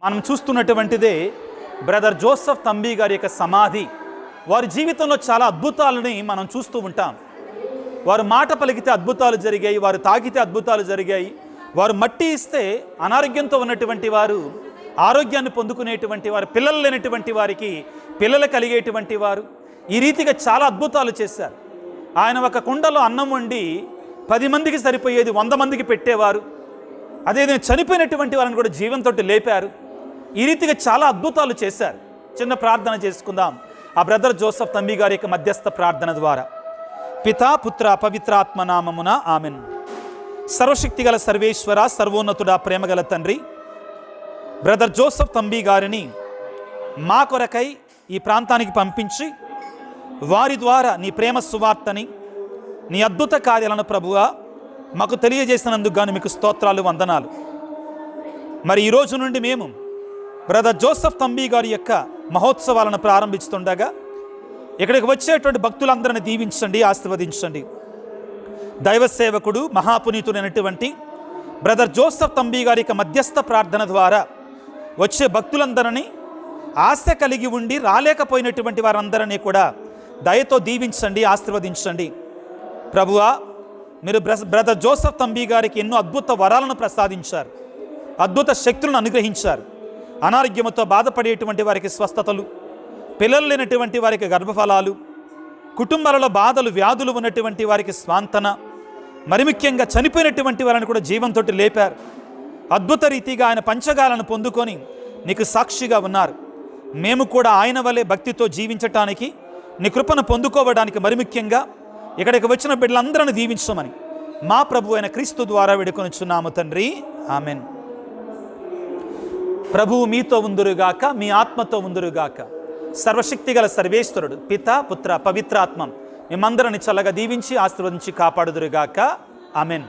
మనం చూస్తున్నటువంటిదే brother Joseph తంబి గారి యొక్క సమాధి. వారి జీవితంలో చాలా అద్భుతాలని మనం చూస్తూ ఉంటాం. వారు మాట పలికితే అద్భుతాలు జరిగాయి, వారు తాకితే అద్భుతాలు జరిగాయి, వారు మట్టి ఇస్తే అనారోగ్యంతో ఉన్నటువంటి వారు ఆరోగ్యాన్ని పొందుకునేటువంటి వారు, పిల్లలు లేనటువంటి వారికి పిల్లలు కలిగేటువంటి వారు, ఈ రీతిగా చాలా అద్భుతాలు చేశారు. ఆయన ఒక కుండలో అన్నం వండి 10 మందికి సరిపోయేది 100 మందికి పెట్టేవారు. అదేవిధంగా చనిపోయినటువంటి వారిని కూడా జీవంతో లేపారు. ఈ రీతిగా చాలా అద్భుతాలు చేశారు. చిన్న ప్రార్థన చేసుకుందాం ఆ బ్రదర్ జోసెఫ్ తంబి గారి యొక్క మధ్యస్థ ప్రార్థన ద్వారా. పితా పుత్ర పవిత్రాత్మ నామమున ఆమెన్. సర్వశక్తిగల సర్వేశ్వర, సర్వోన్నతుడ, ప్రేమగల తండ్రి, బ్రదర్ జోసెఫ్ తంబి గారిని మా కొరకై ఈ ప్రాంతానికి పంపించి వారి ద్వారా నీ ప్రేమ సువార్తని, నీ అద్భుత కార్యాలను ప్రభువా మాకు తెలియజేసినందుకు గాను మీకు స్తోత్రాలు, వందనాలు. మరి ఈరోజు నుండి మేము బ్రదర్ జోసెఫ్ తంబి గారి యొక్క మహోత్సవాలను ప్రారంభిస్తుండగా ఇక్కడికి వచ్చేటువంటి భక్తులందరిని దీవించండి, ఆశీర్వదించండి. దైవ సేవకుడు మహాపునీతుడైనటువంటి బ్రదర్ జోసెఫ్ తంబి గారి యొక్క మధ్యస్థ ప్రార్థన ద్వారా వచ్చే భక్తులందరినీ, ఆశ కలిగి ఉండి రాలేకపోయినటువంటి వారందరినీ కూడా దయతో దీవించండి, ఆశీర్వదించండి. ప్రభువా, మీరు బ్రదర్ జోసెఫ్ తంబి గారికి ఎన్నో అద్భుత వరాలను ప్రసాదించారు, అద్భుత శక్తులను అనుగ్రహించారు. అనారోగ్యంతో బాధపడేటువంటి వారికి స్వస్థతలు, పిల్లలు లేనటువంటి వారికి గర్భఫలాలు, కుటుంబాలలో బాధలు వ్యాధులు ఉన్నటువంటి వారికి స్వాంతన, మరి ముఖ్యంగా చనిపోయినటువంటి వారిని కూడా జీవంతో లేపారు. అద్భుత రీతిగా ఆయన పంచగాలను పొందుకొని నీకు సాక్షిగా ఉన్నారు. మేము కూడా ఆయన వలె భక్తితో జీవించటానికి, నీ కృపను పొందుకోవడానికి, మరి ముఖ్యంగా ఇక్కడికి వచ్చిన బిడ్డలందరిని దీవించమని మా ప్రభు అయిన క్రీస్తు ద్వారా వేడుకొనుచున్నాము తండ్రి, ఆమెన్. ప్రభువు మీతో ఉందురుగాక, మీ ఆత్మతో ఉందురుగాక. సర్వశక్తిగల సర్వేశ్వరుడు పిత పుత్ర పవిత్రాత్మ మిమ్మందరిని చల్లగా దీవించి ఆశీర్వదించి కాపాడుదురుగాక, ఆమెన్.